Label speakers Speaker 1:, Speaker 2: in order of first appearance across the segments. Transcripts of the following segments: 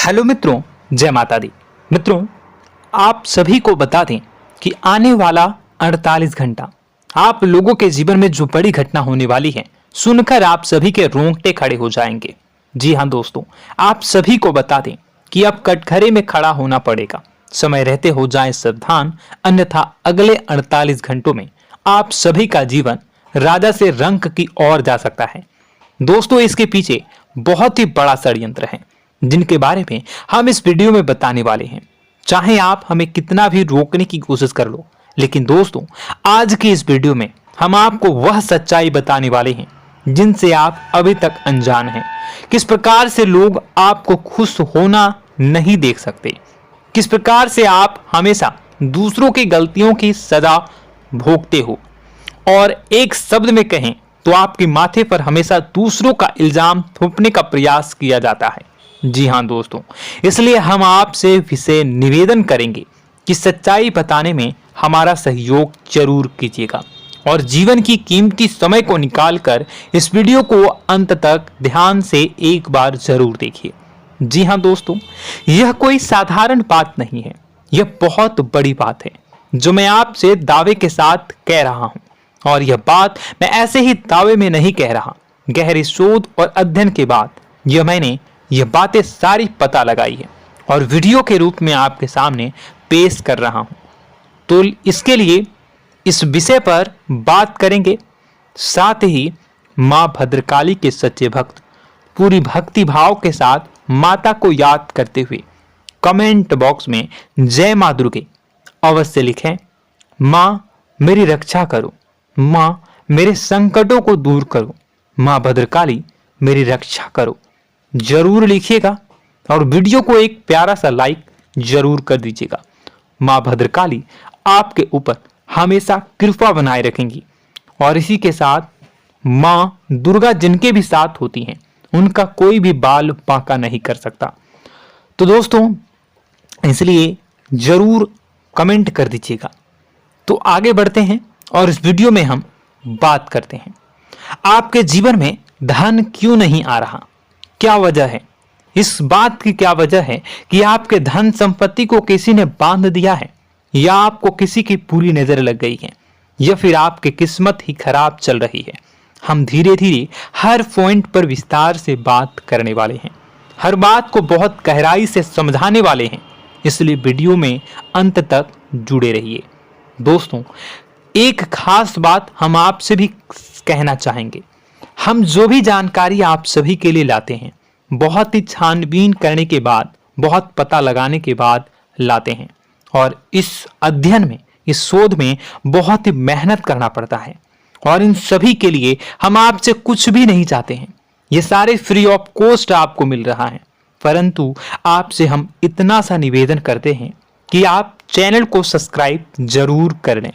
Speaker 1: Hello मित्रों, जय माता दी। मित्रों, आप सभी को बता दें कि आने वाला 48 घंटा आप लोगों के जीवन में जो बड़ी घटना होने वाली है, सुनकर आप सभी के रोंगटे खड़े हो जाएंगे। जी हाँ दोस्तों, आप सभी को बता दें कि अब कटघरे में खड़ा होना पड़ेगा। समय रहते हो जाएं सावधान, अन्यथा अगले 48 घंटों में आप सभी का जीवन राजा से रंक की ओर जा सकता है। दोस्तों, इसके पीछे बहुत ही बड़ा षड्यंत्र है जिनके बारे में हम इस वीडियो में बताने वाले हैं। चाहे आप हमें कितना भी रोकने की कोशिश कर लो, लेकिन दोस्तों आज की इस वीडियो में हम आपको वह सच्चाई बताने वाले हैं जिनसे आप अभी तक अनजान हैं। किस प्रकार से लोग आपको खुश होना नहीं देख सकते, किस प्रकार से आप हमेशा दूसरों की गलतियों की सजा भोगते हो, और एक शब्द में कहें तो आपके माथे पर हमेशा दूसरों का इल्जाम थोपने का प्रयास किया जाता है। जी हाँ दोस्तों, इसलिए हम आपसे विशेष निवेदन करेंगे कि सच्चाई बताने में हमारा सहयोग जरूर कीजिएगा और जीवन की कीमती समय को निकालकर इस वीडियो को अंत तक ध्यान से एक बार जरूर देखिए। जी हाँ दोस्तों, यह कोई साधारण बात नहीं है, यह बहुत बड़ी बात है जो मैं आपसे दावे के साथ कह रहा हूं। और यह बात मैं ऐसे ही दावे में नहीं कह रहा, गहरी शोध और अध्ययन के बाद मैंने यह बातें सारी पता लगाई है और वीडियो के रूप में आपके सामने पेश कर रहा हूं। तो इसके लिए इस विषय पर बात करेंगे। साथ ही मां भद्रकाली के सच्चे भक्त पूरी भक्ति भाव के साथ माता को याद करते हुए कमेंट बॉक्स में जय मां दुर्गे अवश्य लिखें। मां मेरी रक्षा करो, मां मेरे संकटों को दूर करो, मां भद्रकाली मेरी रक्षा करो, जरूर लिखिएगा और वीडियो को एक प्यारा सा लाइक जरूर कर दीजिएगा। मां भद्रकाली आपके ऊपर हमेशा कृपा बनाए रखेंगी और इसी के साथ मां दुर्गा जिनके भी साथ होती हैं उनका कोई भी बाल बांका नहीं कर सकता। तो दोस्तों, इसलिए जरूर कमेंट कर दीजिएगा। तो आगे बढ़ते हैं और इस वीडियो में हम बात करते हैं आपके जीवन में धन क्यों नहीं आ रहा, क्या वजह है। इस बात की क्या वजह है कि आपके धन संपत्ति को किसी ने बांध दिया है, या आपको किसी की पूरी नजर लग गई है, या फिर आपकी किस्मत ही खराब चल रही है। हम धीरे धीरे हर पॉइंट पर विस्तार से बात करने वाले हैं, हर बात को बहुत गहराई से समझाने वाले हैं, इसलिए वीडियो में अंत तक जुड़े रहिए। दोस्तों, एक खास बात हम आपसे भी कहना चाहेंगे। हम जो भी जानकारी आप सभी के लिए लाते हैं बहुत ही छानबीन करने के बाद, बहुत पता लगाने के बाद लाते हैं, और इस अध्ययन में, इस शोध में बहुत ही मेहनत करना पड़ता है। और इन सभी के लिए हम आपसे कुछ भी नहीं चाहते हैं, ये सारे फ्री ऑफ कॉस्ट आपको मिल रहा है। परंतु आपसे हम इतना सा निवेदन करते हैं कि आप चैनल को सब्सक्राइब जरूर कर लें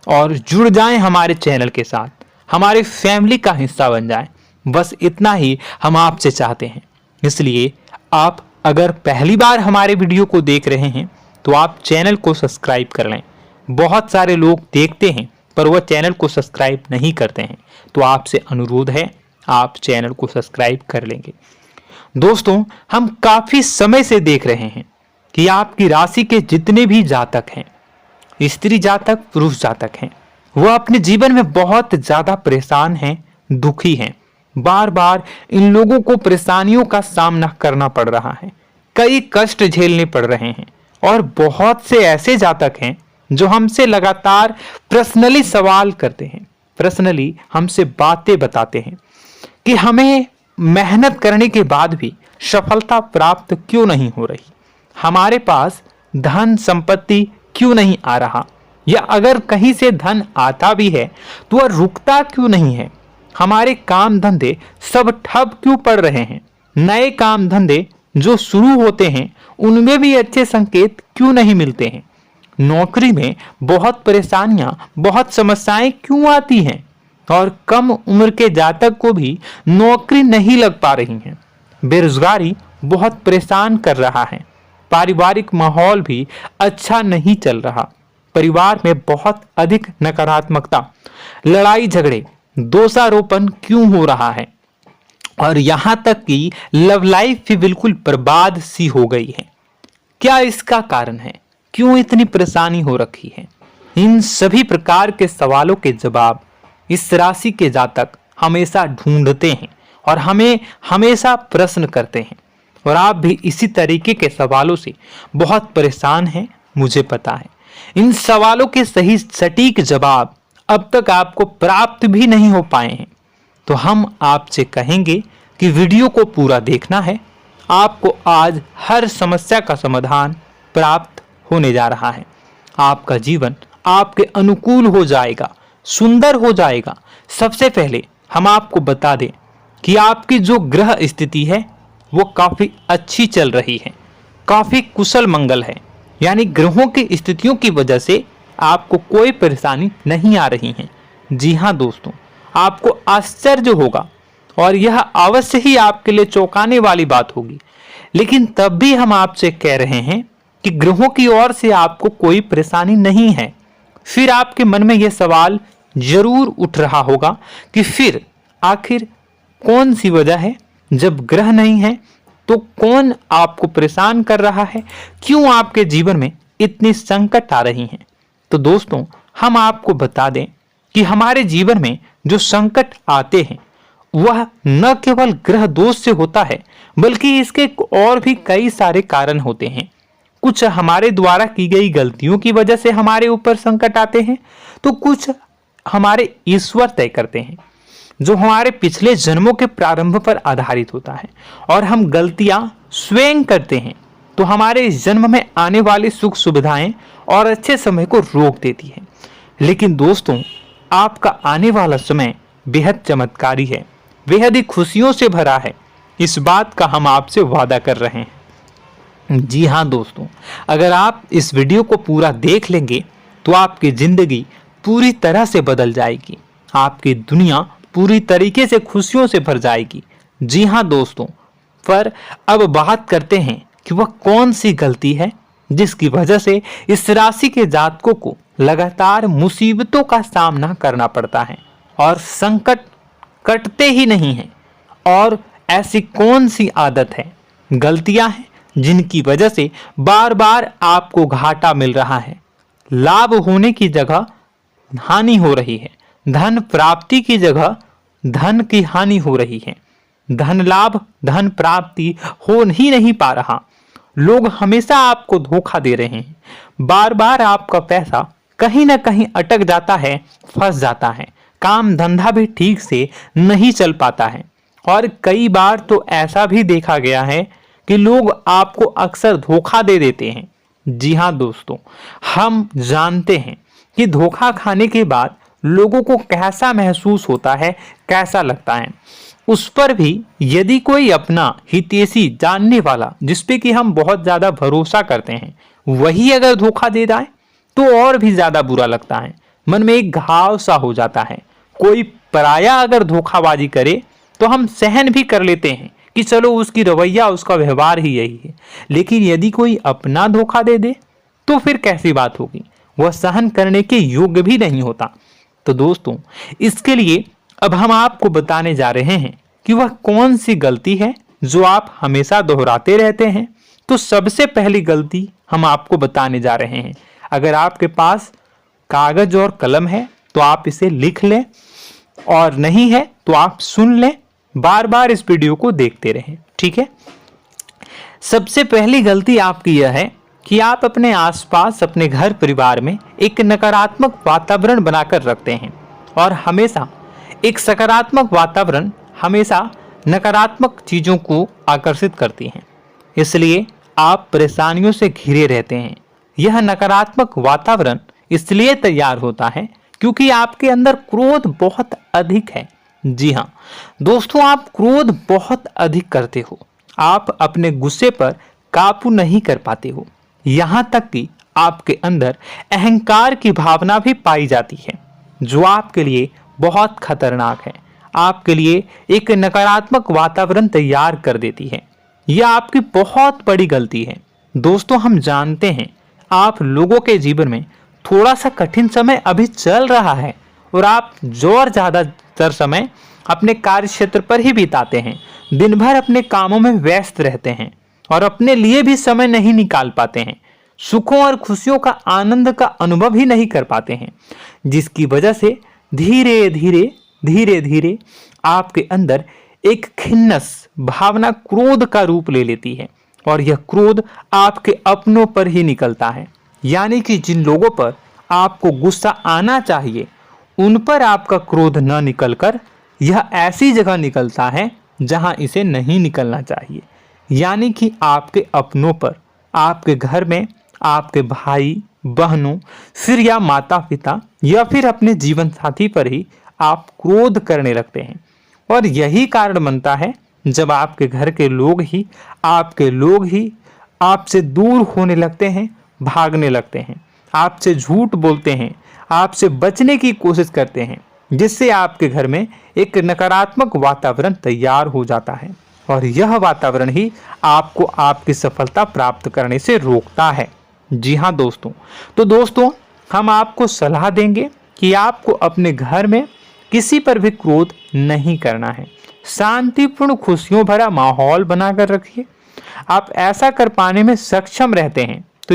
Speaker 1: और जुड़ जाएं हमारे चैनल के साथ, हमारे फैमिली का हिस्सा बन जाएं। बस इतना ही हम आपसे चाहते हैं। इसलिए आप अगर पहली बार हमारे वीडियो को देख रहे हैं तो आप चैनल को सब्सक्राइब कर लें। बहुत सारे लोग देखते हैं पर वह चैनल को सब्सक्राइब नहीं करते हैं, तो आपसे अनुरोध है आप चैनल को सब्सक्राइब कर लेंगे। दोस्तों, हम काफी समय से देख रहे हैं कि आपकी राशि के जितने भी जातक हैं, स्त्री जातक, पुरुष जातक हैं, वह अपने जीवन में बहुत ज्यादा परेशान हैं, दुखी हैं। बार बार इन लोगों को परेशानियों का सामना करना पड़ रहा है, कई कष्ट झेलने पड़ रहे हैं। और बहुत से ऐसे जातक हैं जो हमसे लगातार पर्सनली सवाल करते हैं, पर्सनली हमसे बातें बताते हैं कि हमें मेहनत करने के बाद भी सफलता प्राप्त क्यों नहीं हो रही, हमारे पास धन संपत्ति क्यों नहीं आ रहा, या अगर कहीं से धन आता भी है तो वह रुकता क्यों नहीं है, हमारे काम धंधे सब ठप क्यों पड़ रहे हैं, नए काम धंधे जो शुरू होते हैं उनमें भी अच्छे संकेत क्यों नहीं मिलते हैं, नौकरी में बहुत परेशानियां, बहुत समस्याएं क्यों आती हैं, और कम उम्र के जातक को भी नौकरी नहीं लग पा रही है, बेरोजगारी बहुत परेशान कर रहा है, पारिवारिक माहौल भी अच्छा नहीं चल रहा, परिवार में बहुत अधिक नकारात्मकता, लड़ाई झगड़े, दोषारोपण क्यों हो रहा है, और यहां तक कि लव लाइफ भी बिल्कुल बर्बाद सी हो गई है। क्या इसका कारण है? क्यों इतनी परेशानी हो रखी है? इन सभी प्रकार के सवालों के जवाब इस राशि के जातक हमेशा ढूंढते हैं और हमें हमेशा प्रश्न करते हैं। और आप भी इसी तरीके के सवालों से बहुत परेशान हैं, मुझे पता है। इन सवालों के सही सटीक जवाब अब तक आपको प्राप्त भी नहीं हो पाए हैं। तो हम आपसे कहेंगे कि वीडियो को पूरा देखना है। आपको आज हर समस्या का समाधान प्राप्त होने जा रहा है। आपका जीवन आपके अनुकूल हो जाएगा, सुंदर हो जाएगा। सबसे पहले हम आपको बता दें कि आपकी जो ग्रह स्थिति है वो काफी अच्छी चल रही है, काफी कुशल मंगल है। यानी ग्रहों की स्थितियों की वजह से आपको कोई परेशानी नहीं आ रही है। जी हाँ दोस्तों, आपको आश्चर्य होगा और यह अवश्य ही आपके लिए चौंकाने वाली बात होगी। लेकिन तब भी हम आपसे कह रहे हैं कि ग्रहों की ओर से आपको कोई परेशानी नहीं है। फिर आपके मन में यह सवाल जरूर उठ रहा होगा कि फिर आखिर कौन सी वजह है? जब ग्रह नहीं है तो कौन आपको परेशान कर रहा है? क्यों आपके जीवन में इतनी संकट आ रही हैं? तो दोस्तों, हम आपको बता दें कि हमारे जीवन में जो संकट आते हैं वह न केवल ग्रह दोष से होता है, बल्कि इसके और भी कई सारे कारण होते हैं। कुछ हमारे द्वारा की गई गलतियों की वजह से हमारे ऊपर संकट आते हैं, तो कुछ हमारे ईश्वर तय करते हैं, जो हमारे पिछले जन्मों के प्रारंभ पर आधारित होता है। और हम गलतियां स्वयं करते हैं तो हमारे इस जन्म में आने वाली सुख सुविधाएं और अच्छे समय को रोक देती है। लेकिन दोस्तों, आपका आने वाला समय बेहद चमत्कारी है, बेहद ही खुशियों से भरा है। इस बात का हम आपसे वादा कर रहे हैं। जी हाँ दोस्तों, अगर आप इस वीडियो को पूरा देख लेंगे तो आपकी जिंदगी पूरी तरह से बदल जाएगी, आपकी दुनिया पूरी तरीके से खुशियों से भर जाएगी। जी हाँ दोस्तों, पर अब बात करते हैं कि वह कौन सी गलती है जिसकी वजह से इस राशि के जातकों को लगातार मुसीबतों का सामना करना पड़ता है और संकट कटते ही नहीं हैं। और ऐसी कौन सी आदत है, गलतियां हैं जिनकी वजह से बार बार आपको घाटा मिल रहा है, लाभ होने की जगह हानि हो रही है, धन प्राप्ति की जगह धन की हानि हो रही है, धन लाभ धन प्राप्ति हो ही नहीं पा रहा, लोग हमेशा आपको धोखा दे रहे हैं, बार बार आपका पैसा कहीं ना कहीं अटक जाता है, फंस जाता है, काम धंधा भी ठीक से नहीं चल पाता है। और कई बार तो ऐसा भी देखा गया है कि लोग आपको अक्सर धोखा दे देते हैं। जी हाँ दोस्तों, हम जानते हैं कि धोखा खाने के बाद लोगों को कैसा महसूस होता है, कैसा लगता है। उस पर भी यदि कोई अपना हितैषी जानने वाला, जिसपे कि हम बहुत ज्यादा भरोसा करते हैं, वही अगर धोखा दे जाए तो और भी ज्यादा बुरा लगता है, मन में एक घाव सा हो जाता है। कोई पराया अगर धोखाबाजी करे तो हम सहन भी कर लेते हैं कि चलो उसकी रवैया, उसका व्यवहार ही यही है। लेकिन यदि कोई अपना धोखा दे दे तो फिर कैसी बात होगी, वह सहन करने के योग्य भी नहीं होता। तो दोस्तों, इसके लिए अब हम आपको बताने जा रहे हैं कि वह कौन सी गलती है जो आप हमेशा दोहराते रहते हैं। तो सबसे पहली गलती हम आपको बताने जा रहे हैं। अगर आपके पास कागज और कलम है तो आप इसे लिख लें, और नहीं है तो आप सुन लें, बार बार इस वीडियो को देखते रहें, ठीक है। सबसे पहली गलती आपकी यह है कि आप अपने आसपास, अपने घर परिवार में एक नकारात्मक वातावरण बनाकर रखते हैं। और हमेशा एक सकारात्मक वातावरण हमेशा नकारात्मक चीजों को आकर्षित करती हैं, इसलिए आप परेशानियों से घिरे रहते हैं। यह नकारात्मक वातावरण इसलिए तैयार होता है क्योंकि आपके अंदर क्रोध बहुत अधिक है। जी हाँ दोस्तों, आप क्रोध बहुत अधिक करते हो, आप अपने गुस्से पर काबू नहीं कर पाते हो, यहाँ तक कि आपके अंदर अहंकार की भावना भी पाई जाती है, जो आपके लिए बहुत खतरनाक है, आपके लिए एक नकारात्मक वातावरण तैयार कर देती है। यह आपकी बहुत बड़ी गलती है। दोस्तों, हम जानते हैं आप लोगों के जीवन में थोड़ा सा कठिन समय अभी चल रहा है और आप और ज्यादातर समय अपने कार्य क्षेत्र पर ही बिताते हैं, दिन भर अपने कामों में व्यस्त रहते हैं और अपने लिए भी समय नहीं निकाल पाते हैं, सुखों और खुशियों का आनंद का अनुभव ही नहीं कर पाते हैं, जिसकी वजह से धीरे धीरे धीरे धीरे आपके अंदर एक खिन्नस भावना क्रोध का रूप ले लेती है और यह क्रोध आपके अपनों पर ही निकलता है। यानी कि जिन लोगों पर आपको गुस्सा आना चाहिए उन पर आपका क्रोध न निकलकर यह ऐसी जगह निकलता है जहां इसे नहीं निकलना चाहिए। यानी कि आपके अपनों पर, आपके घर में, आपके भाई बहनों, फिर या माता पिता या फिर अपने जीवन साथी पर ही आप क्रोध करने लगते हैं। और यही कारण बनता है जब आपके घर के लोग ही आपसे दूर होने लगते हैं, भागने लगते हैं, आपसे झूठ बोलते हैं, आपसे बचने की कोशिश करते हैं, जिससे आपके घर में एक नकारात्मक वातावरण तैयार हो जाता है और यह वातावरण ही आपको आपकी सफलता प्राप्त करने से रोकता है। जी हाँ दोस्तों, तो दोस्तों हम आपको सलाह देंगे कि आपको अपने घर में किसी पर भी क्रोध नहीं करना है। शांतिपूर्ण खुशियों भरा माहौल बनाकर रखिए। आप ऐसा कर पाने में सक्षम रहते हैं तो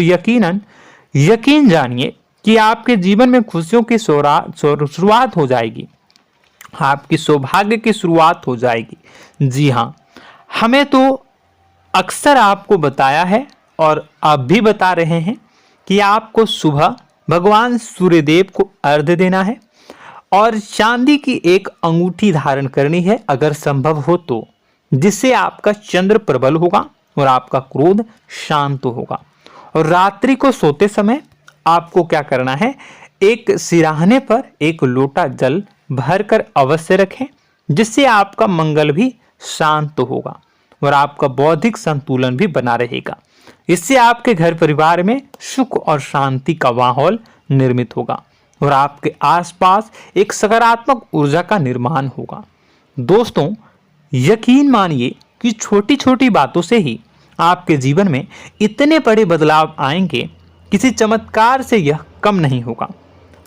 Speaker 1: यकीन जानिए कि आपके जीवन में खुशियों की शुरुआत हो जाएगी, आपकी सौभाग्य की शुरुआत हो जाएगी। जी हाँ, हमें तो अक्सर आपको बताया है और आप भी बता रहे हैं कि आपको सुबह भगवान सूर्यदेव को अर्घ्य देना है और चांदी की एक अंगूठी धारण करनी है अगर संभव हो तो, जिससे आपका चंद्र प्रबल होगा और आपका क्रोध शांत होगा। और रात्रि को सोते समय आपको क्या करना है, एक सिराहने पर एक लोटा जल भरकर अवश्य रखें, जिससे आपका मंगल भी शांत होगा और आपका बौद्धिक संतुलन भी बना रहेगा। इससे आपके घर परिवार में सुख और शांति का माहौल निर्मित होगा और आपके आसपास एक सकारात्मक ऊर्जा का निर्माण होगा। दोस्तों यकीन मानिए कि छोटी छोटी बातों से ही आपके जीवन में इतने बड़े बदलाव आएंगे, किसी चमत्कार से यह कम नहीं होगा।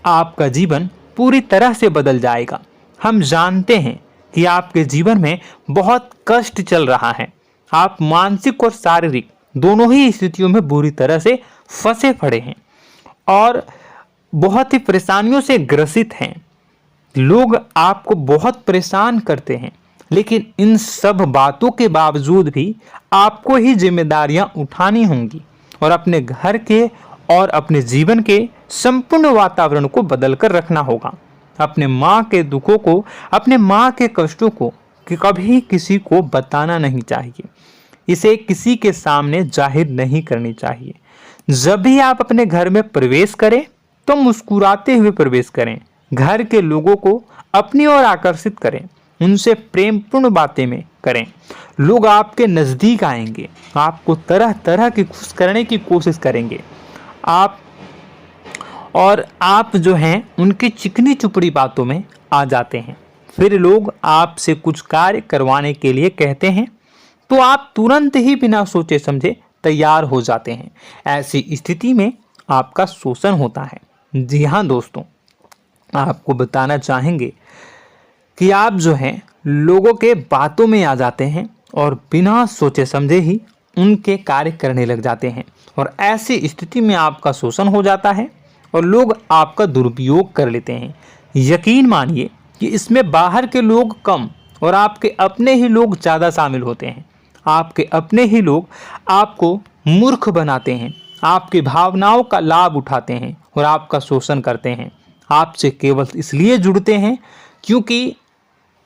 Speaker 1: आपका जीवन पूरी तरह से बदल जाएगा। हम जानते हैं कि आपके जीवन में बहुत कष्ट चल रहा है, आप मानसिक और शारीरिक दोनों ही स्थितियों में बुरी तरह से फंसे पड़े हैं और बहुत ही परेशानियों से ग्रसित हैं। लोग आपको बहुत परेशान करते हैं, लेकिन इन सब बातों के बावजूद भी आपको ही जिम्मेदारियां उठानी होंगी और अपने घर के और अपने जीवन के संपूर्ण वातावरण को बदलकर रखना होगा। अपने माँ के दुखों को, अपने माँ के कष्टों को कभी किसी को बताना नहीं चाहिए, इसे किसी के सामने जाहिर नहीं करनी चाहिए। जब भी आप अपने घर में प्रवेश करें तो मुस्कुराते हुए प्रवेश करें, घर के लोगों को अपनी ओर आकर्षित करें, उनसे प्रेमपूर्ण बातें में करें। लोग आपके नज़दीक आएंगे, आपको तरह तरह की खुश करने की कोशिश करेंगे। आप जो हैं उनकी चिकनी चुपड़ी बातों में आ जाते हैं। फिर लोग आपसे कुछ कार्य करवाने के लिए कहते हैं तो आप तुरंत ही बिना सोचे समझे तैयार हो जाते हैं। ऐसी स्थिति में आपका शोषण होता है। जी हाँ दोस्तों, आपको बताना चाहेंगे कि आप जो हैं लोगों के बातों में आ जाते हैं और बिना सोचे समझे ही उनके कार्य करने लग जाते हैं और ऐसी स्थिति में आपका शोषण हो जाता है और लोग आपका दुरुपयोग कर लेते हैं। यकीन मानिए कि इसमें बाहर के लोग कम और आपके अपने ही लोग ज़्यादा शामिल होते हैं। आपके अपने ही लोग आपको मूर्ख बनाते हैं, आपकी भावनाओं का लाभ उठाते हैं और आपका शोषण करते हैं। आपसे केवल इसलिए जुड़ते हैं क्योंकि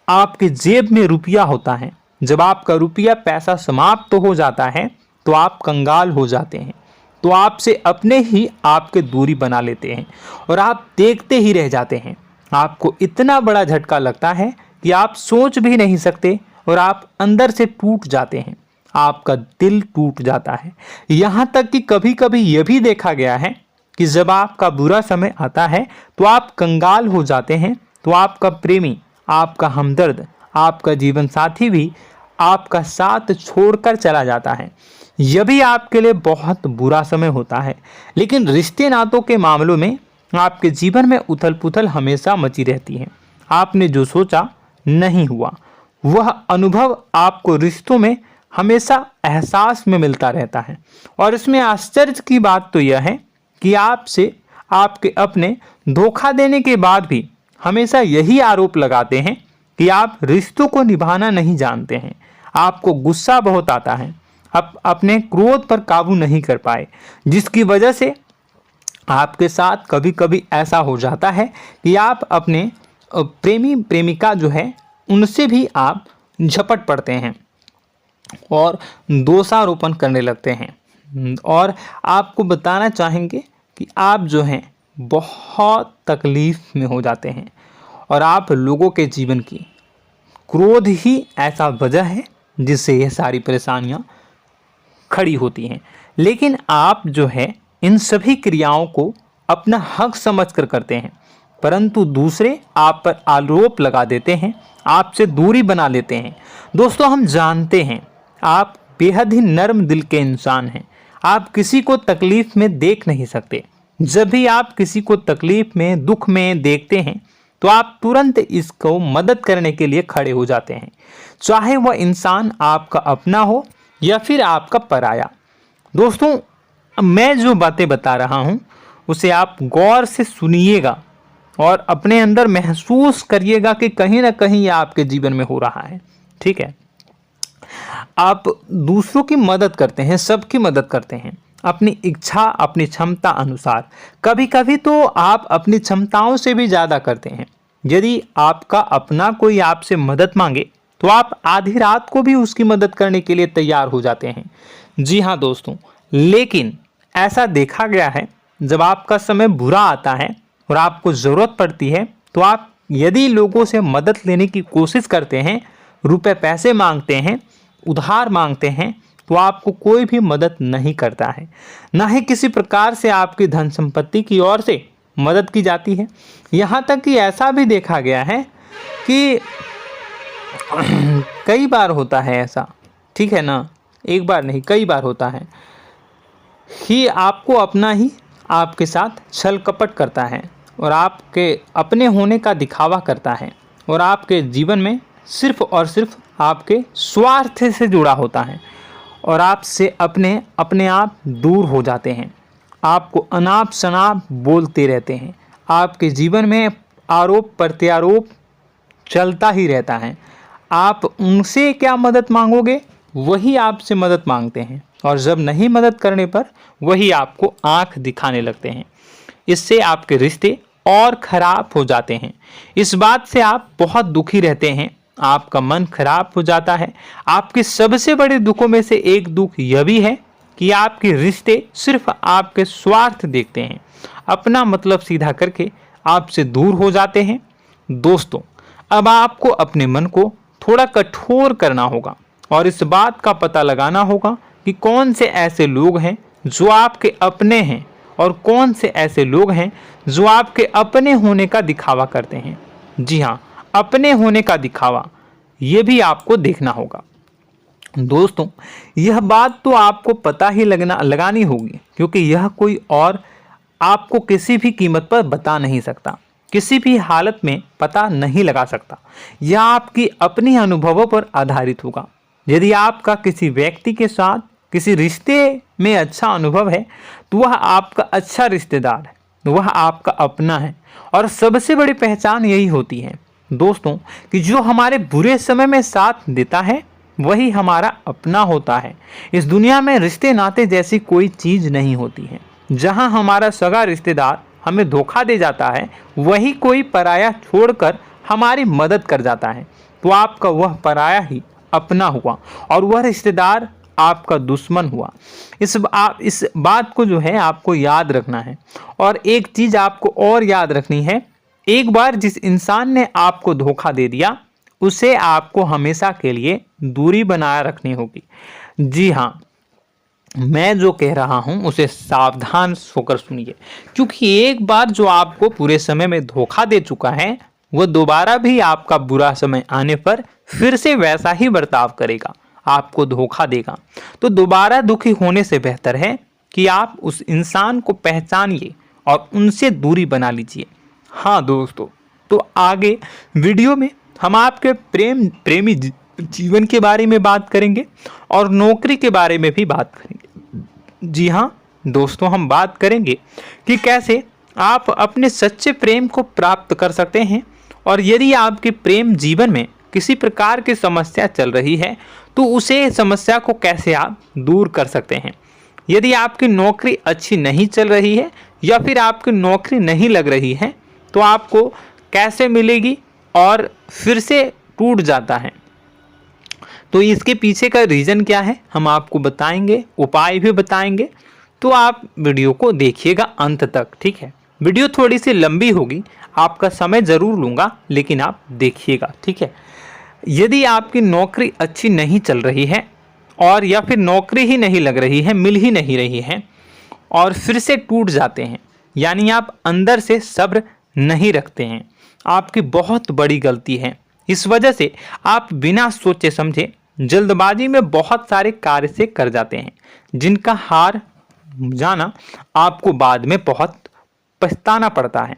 Speaker 1: आपके जेब में रुपया होता है। जब आपका रुपया पैसा समाप्त हो जाता है तो आप कंगाल हो जाते हैं, तो आपसे अपने ही आपके दूरी बना लेते हैं और आप देखते ही रह जाते हैं। आपको इतना बड़ा झटका लगता है कि आप सोच भी नहीं सकते और आप अंदर से टूट जाते हैं, आपका दिल टूट जाता है। यहाँ तक कि कभी कभी यह भी देखा गया है कि जब आपका बुरा समय आता है तो आप कंगाल हो जाते हैं, तो आपका प्रेमी, आपका हमदर्द, आपका जीवन साथी भी आपका साथ छोड़कर चला जाता है। यह भी आपके लिए बहुत बुरा समय होता है। लेकिन रिश्ते नातों के मामलों में आपके जीवन में उथल पुथल हमेशा मची रहती है। आपने जो सोचा नहीं हुआ। वह अनुभव आपको रिश्तों में हमेशा एहसास में मिलता रहता है। और इसमें आश्चर्य की बात तो यह है कि आपसे आपके अपने धोखा देने के बाद भी हमेशा यही आरोप लगाते हैं कि आप रिश्तों को निभाना नहीं जानते हैं। आपको गुस्सा बहुत आता है, आप अपने क्रोध पर काबू नहीं कर पाए, जिसकी वजह से आपके साथ कभी कभी ऐसा हो जाता है कि आप अपने प्रेमी प्रेमिका जो है उनसे भी आप झपट पड़ते हैं और दोषारोपण करने लगते हैं। और आपको बताना चाहेंगे कि आप जो हैं बहुत तकलीफ में हो जाते हैं और आप लोगों के जीवन की क्रोध ही ऐसा वजह है जिससे यह सारी परेशानियां खड़ी होती हैं। लेकिन आप जो है इन सभी क्रियाओं को अपना हक समझकर करते हैं, परंतु दूसरे आप पर आरोप लगा देते हैं, आपसे दूरी बना लेते हैं। दोस्तों, हम जानते हैं आप बेहद ही नर्म दिल के इंसान हैं। आप किसी को तकलीफ में देख नहीं सकते। जब भी आप किसी को तकलीफ में, दुख में देखते हैं तो आप तुरंत इसको मदद करने के लिए खड़े हो जाते हैं, चाहे वह इंसान आपका अपना हो या फिर आपका पराया। दोस्तों, मैं जो बातें बता रहा हूं उसे आप गौर से सुनिएगा और अपने अंदर महसूस करिएगा कि कहीं ना कहीं यह आपके जीवन में हो रहा है। ठीक है, आप दूसरों की मदद करते हैं, सबकी मदद करते हैं अपनी इच्छा, अपनी क्षमता अनुसार। कभी कभी तो आप अपनी क्षमताओं से भी ज़्यादा करते हैं। यदि आपका अपना कोई आपसे मदद मांगे तो आप आधी रात को भी उसकी मदद करने के लिए तैयार हो जाते हैं। जी हाँ दोस्तों, लेकिन ऐसा देखा गया है जब आपका समय बुरा आता है और आपको ज़रूरत पड़ती है तो आप यदि लोगों से मदद लेने की कोशिश करते हैं, रुपए पैसे मांगते हैं, उधार मांगते हैं, तो आपको कोई भी मदद नहीं करता है। ना ही किसी प्रकार से आपकी धन संपत्ति की ओर से मदद की जाती है। यहाँ तक कि ऐसा भी देखा गया है कि कई बार होता है ऐसा, ठीक है ना, एक बार नहीं कई बार होता है कि आपको अपना ही आपके साथ छल कपट करता है और आपके अपने होने का दिखावा करता है और आपके जीवन में सिर्फ और सिर्फ आपके स्वार्थ से जुड़ा होता है और आपसे अपने आप दूर हो जाते हैं। आपको अनाप शनाप बोलते रहते हैं। आपके जीवन में आरोप प्रत्यारोप चलता ही रहता है। आप उनसे क्या मदद मांगोगे, वही आपसे मदद मांगते हैं और जब नहीं मदद करने पर वही आपको आंख दिखाने लगते हैं। इससे आपके रिश्ते और खराब हो जाते हैं। इस बात से आप बहुत दुखी रहते हैं, आपका मन खराब हो जाता है। आपके सबसे बड़े दुखों में से एक दुख यह भी है कि आपके रिश्ते सिर्फ आपके स्वार्थ देखते हैं, अपना मतलब सीधा करके आपसे दूर हो जाते हैं। दोस्तों, अब आपको अपने मन को थोड़ा कठोर करना होगा और इस बात का पता लगाना होगा कि कौन से ऐसे लोग हैं जो आपके अपने हैं और कौन से ऐसे लोग हैं जो आपके अपने होने का दिखावा करते हैं। जी हाँ, अपने होने का दिखावा, ये भी आपको देखना होगा। दोस्तों, यह बात तो आपको पता ही लगानी होगी, क्योंकि यह कोई और आपको किसी भी कीमत पर बता नहीं सकता, किसी भी हालत में पता नहीं लगा सकता। यह आपकी अपनी अनुभवों पर आधारित होगा। यदि आपका किसी व्यक्ति के साथ किसी रिश्ते में अच्छा अनुभव है तो वह आपका अच्छा रिश्तेदार है, वह आपका अपना है। और सबसे बड़ी पहचान यही होती है दोस्तों कि जो हमारे बुरे समय में साथ देता है वही हमारा अपना होता है। इस दुनिया में रिश्ते नाते जैसी कोई चीज़ नहीं होती है। जहां हमारा सगा रिश्तेदार हमें धोखा दे जाता है, वही कोई पराया छोड़कर हमारी मदद कर जाता है, तो आपका वह पराया ही अपना हुआ और वह रिश्तेदार आपका दुश्मन हुआ। इस बात को जो है आपको याद रखना है। और एक चीज़ आपको और याद रखनी है, एक बार जिस इंसान ने आपको धोखा दे दिया उसे आपको हमेशा के लिए दूरी बनाए रखनी होगी। जी हाँ, मैं जो कह रहा हूं उसे सावधान होकर सुनिए, क्योंकि एक बार जो आपको पूरे समय में धोखा दे चुका है वह दोबारा भी आपका बुरा समय आने पर फिर से वैसा ही बर्ताव करेगा, आपको धोखा देगा। तो दोबारा दुखी होने से बेहतर है कि आप उस इंसान को पहचानिए और उनसे दूरी बना लीजिए। हाँ दोस्तों, तो आगे वीडियो में हम आपके प्रेमी जीवन के बारे में बात करेंगे और नौकरी के बारे में भी बात करेंगे। जी हाँ दोस्तों, हम बात करेंगे कि कैसे आप अपने सच्चे प्रेम को प्राप्त कर सकते हैं, और यदि आपके प्रेम जीवन में किसी प्रकार की समस्या चल रही है तो उसे समस्या को कैसे आप दूर कर सकते हैं। यदि आपकी नौकरी अच्छी नहीं चल रही है या फिर आपकी नौकरी नहीं लग रही है तो आपको कैसे मिलेगी और फिर से टूट जाता है, तो इसके पीछे का रीज़न क्या है हम आपको बताएंगे, उपाय भी बताएंगे। तो आप वीडियो को देखिएगा अंत तक, ठीक है। वीडियो थोड़ी सी लंबी होगी, आपका समय ज़रूर लूँगा, लेकिन आप देखिएगा, ठीक है। यदि आपकी नौकरी अच्छी नहीं चल रही है और या फिर नौकरी ही नहीं लग रही है, मिल ही नहीं रही है और फिर से टूट जाते हैं, यानी आप अंदर से सब्र नहीं रखते हैं, आपकी बहुत बड़ी गलती है। इस वजह से आप बिना सोचे समझे जल्दबाजी में बहुत सारे कार्य से कर जाते हैं, जिनका हार जाना आपको बाद में बहुत पछताना पड़ता है।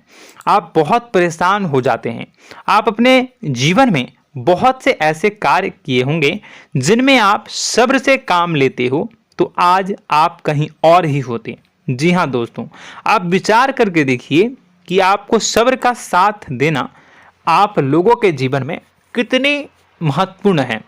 Speaker 1: आप बहुत परेशान हो जाते हैं। आप अपने जीवन में बहुत से ऐसे कार्य किए होंगे जिनमें आप सब्र से काम लेते हो, तो आज आप कहीं और ही होते। जी हाँ दोस्तों, आप विचार करके देखिए कि आपको सब्र का साथ देना आप लोगों के जीवन में कितनी महत्वपूर्ण है।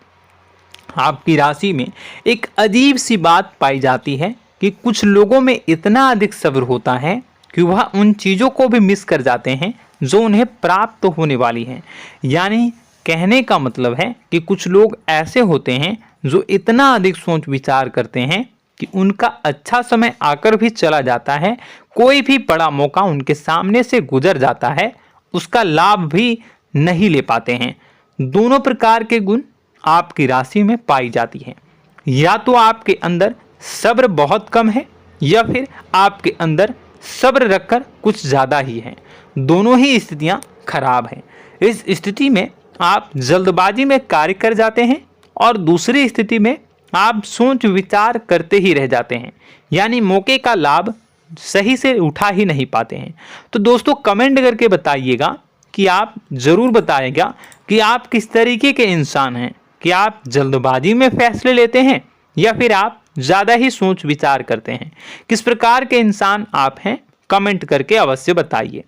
Speaker 1: आपकी राशि में एक अजीब सी बात पाई जाती है कि कुछ लोगों में इतना अधिक सब्र होता है कि वह उन चीज़ों को भी मिस कर जाते हैं जो उन्हें प्राप्त होने वाली हैं। यानी कहने का मतलब है कि कुछ लोग ऐसे होते हैं जो इतना अधिक सोच विचार करते हैं कि उनका अच्छा समय आकर भी चला जाता है, कोई भी बड़ा मौका उनके सामने से गुजर जाता है, उसका लाभ भी नहीं ले पाते हैं। दोनों प्रकार के गुण आपकी राशि में पाई जाती हैं। या तो आपके अंदर सब्र बहुत कम है या फिर आपके अंदर सब्र रखकर कुछ ज़्यादा ही है। दोनों ही स्थितियाँ खराब हैं। इस स्थिति में आप जल्दबाजी में कार्य कर जाते हैं और दूसरी स्थिति में आप सोच विचार करते ही रह जाते हैं, यानी मौके का लाभ सही से उठा ही नहीं पाते हैं। तो दोस्तों कमेंट करके बताइएगा कि आप ज़रूर बताइएगा कि आप किस तरीके के इंसान हैं, कि आप जल्दबाजी में फैसले लेते हैं या फिर आप ज़्यादा ही सोच विचार करते हैं। किस प्रकार के इंसान आप हैं, कमेंट करके अवश्य बताइए।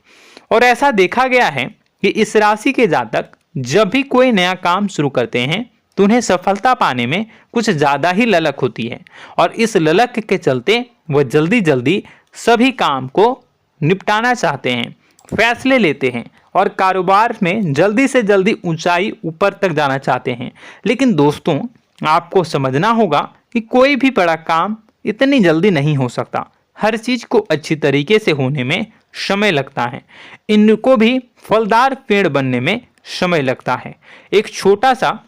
Speaker 1: और ऐसा देखा गया है कि इस राशि के जातक जब भी कोई नया काम शुरू करते हैं तो उन्हें सफलता पाने में कुछ ज़्यादा ही ललक होती है, और इस ललक के चलते वह जल्दी जल्दी सभी काम को निपटाना चाहते हैं, फैसले लेते हैं और कारोबार में जल्दी से जल्दी ऊंचाई ऊपर तक जाना चाहते हैं। लेकिन दोस्तों आपको समझना होगा कि कोई भी बड़ा काम इतनी जल्दी नहीं हो सकता। हर चीज़ को अच्छी तरीके से होने में समय लगता है। इनको भी फलदार पेड़ बनने में समय लगता है। एक छोटा सा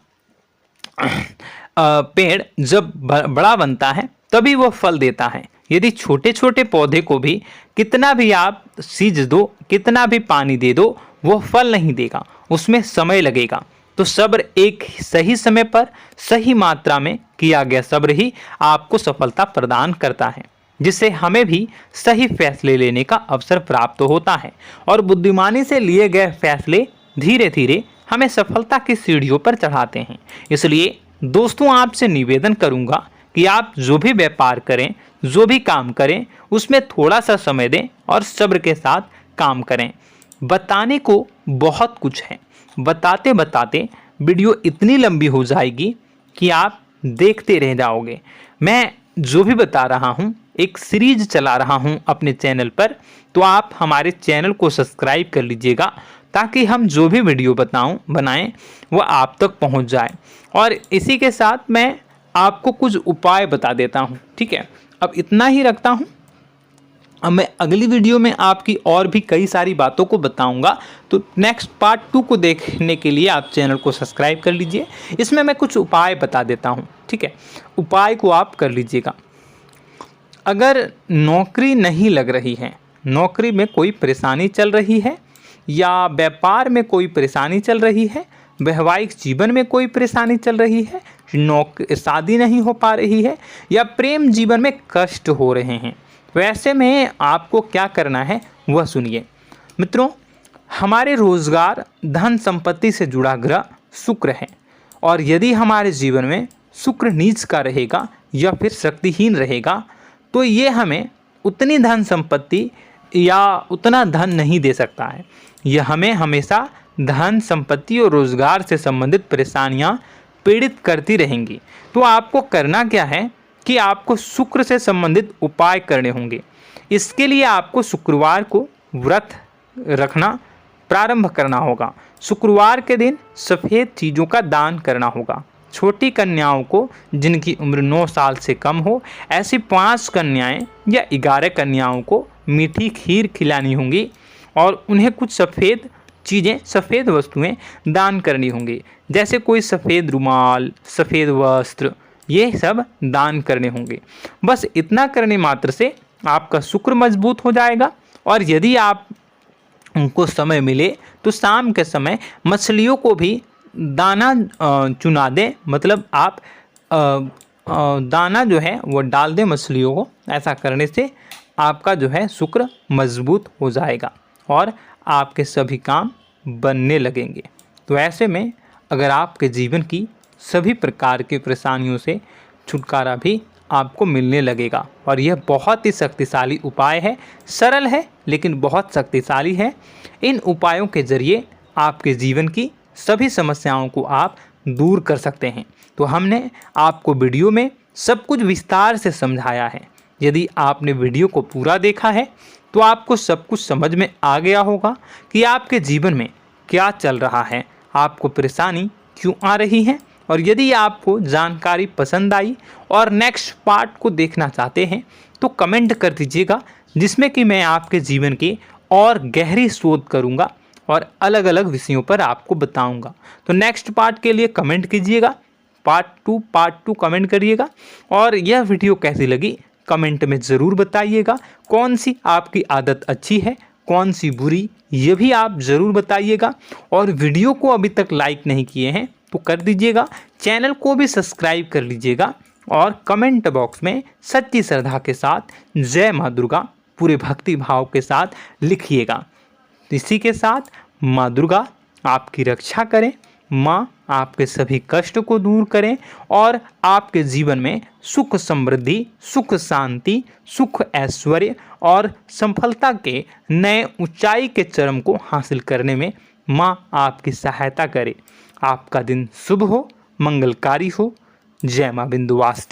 Speaker 1: पेड़ जब बड़ा बनता है तभी वो फल देता है। यदि छोटे छोटे पौधे को भी कितना भी आप सींच दो, कितना भी पानी दे दो, वो फल नहीं देगा, उसमें समय लगेगा। तो सब्र एक सही समय पर सही मात्रा में किया गया सब्र ही आपको सफलता प्रदान करता है, जिससे हमें भी सही फैसले लेने का अवसर प्राप्त होता है और बुद्धिमानी से लिए गए फैसले धीरे धीरे हमें सफलता की सीढ़ियों पर चढ़ाते हैं। इसलिए दोस्तों आपसे निवेदन करूंगा कि आप जो भी व्यापार करें, जो भी काम करें, उसमें थोड़ा सा समय दें और सब्र के साथ काम करें। बताने को बहुत कुछ है, बताते बताते वीडियो इतनी लंबी हो जाएगी कि आप देखते रह जाओगे। मैं जो भी बता रहा हूँ एक सीरीज चला रहा हूँ अपने चैनल पर, तो आप हमारे चैनल को सब्सक्राइब कर लीजिएगा ताकि हम जो भी वीडियो बनाएं वो आप तक पहुँच जाए। और इसी के साथ मैं आपको कुछ उपाय बता देता हूँ, ठीक है। अब इतना ही रखता हूँ। अब मैं अगली वीडियो में आपकी और भी कई सारी बातों को बताऊंगा, तो नेक्स्ट पार्ट 2 को देखने के लिए आप चैनल को सब्सक्राइब कर लीजिए। इसमें मैं कुछ उपाय बता देता हूं, ठीक है। उपाय को आप कर लीजिएगा। अगर नौकरी नहीं लग रही है, नौकरी में कोई परेशानी चल रही है, या व्यापार में कोई परेशानी चल रही है, वैवाहिक जीवन में कोई परेशानी चल रही है, शादी नहीं हो पा रही है, या प्रेम जीवन में कष्ट हो रहे हैं, वैसे में आपको क्या करना है वह सुनिए। मित्रों, हमारे रोजगार धन संपत्ति से जुड़ा ग्रह शुक्र है, और यदि हमारे जीवन में शुक्र नीच का रहेगा या फिर शक्तिहीन रहेगा तो ये हमें उतनी धन संपत्ति या उतना धन नहीं दे सकता है। यह हमें हमेशा धन संपत्ति और रोजगार से संबंधित परेशानियां पीड़ित करती रहेंगी। तो आपको करना क्या है कि आपको शुक्र से संबंधित उपाय करने होंगे। इसके लिए आपको शुक्रवार को व्रत रखना प्रारंभ करना होगा। शुक्रवार के दिन सफ़ेद चीज़ों का दान करना होगा। छोटी कन्याओं को जिनकी उम्र 9 साल से कम हो, ऐसी 5 कन्याएं या 11 कन्याओं को मीठी खीर खिलानी होंगी और उन्हें कुछ सफ़ेद चीज़ें, सफ़ेद वस्तुएं दान करनी होंगी, जैसे कोई सफ़ेद रुमाल, सफ़ेद वस्त्र, ये सब दान करने होंगे। बस इतना करने मात्र से आपका शुक्र मजबूत हो जाएगा। और यदि आप उनको समय मिले तो शाम के समय मछलियों को भी दाना चुना दें, मतलब आप दाना जो है वो डाल दें मछलियों को। ऐसा करने से आपका जो है शुक्र मजबूत हो जाएगा और आपके सभी काम बनने लगेंगे। तो ऐसे में अगर आपके जीवन की सभी प्रकार की परेशानियों से छुटकारा भी आपको मिलने लगेगा। और यह बहुत ही शक्तिशाली उपाय है, सरल है लेकिन बहुत शक्तिशाली है। इन उपायों के ज़रिए आपके जीवन की सभी समस्याओं को आप दूर कर सकते हैं। तो हमने आपको वीडियो में सब कुछ विस्तार से समझाया है। यदि आपने वीडियो को पूरा देखा है तो आपको सब कुछ समझ में आ गया होगा कि आपके जीवन में क्या चल रहा है, आपको परेशानी क्यों आ रही है। और यदि आपको जानकारी पसंद आई और नेक्स्ट पार्ट को देखना चाहते हैं तो कमेंट कर दीजिएगा, जिसमें कि मैं आपके जीवन की और गहरी शोध करूंगा और अलग अलग विषयों पर आपको बताऊंगा। तो नेक्स्ट पार्ट के लिए कमेंट कीजिएगा, पार्ट टू कमेंट करिएगा। और यह वीडियो कैसी लगी कमेंट में ज़रूर बताइएगा। कौन सी आपकी आदत अच्छी है, कौन सी बुरी, ये भी आप ज़रूर बताइएगा। और वीडियो को अभी तक लाइक नहीं किए हैं तो कर दीजिएगा, चैनल को भी सब्सक्राइब कर लीजिएगा और कमेंट बॉक्स में सच्ची श्रद्धा के साथ जय माँ दुर्गा पूरे भक्ति भाव के साथ लिखिएगा। इसी के साथ माँ दुर्गा आपकी रक्षा करें, माँ आपके सभी कष्ट को दूर करें और आपके जीवन में सुख समृद्धि, सुख शांति, सुख ऐश्वर्य और सफलता के नए ऊंचाई के चरम को हासिल करने में माँ आपकी सहायता करे। आपका दिन शुभ हो, मंगलकारी हो। जय माँ विंध्यवासिनी।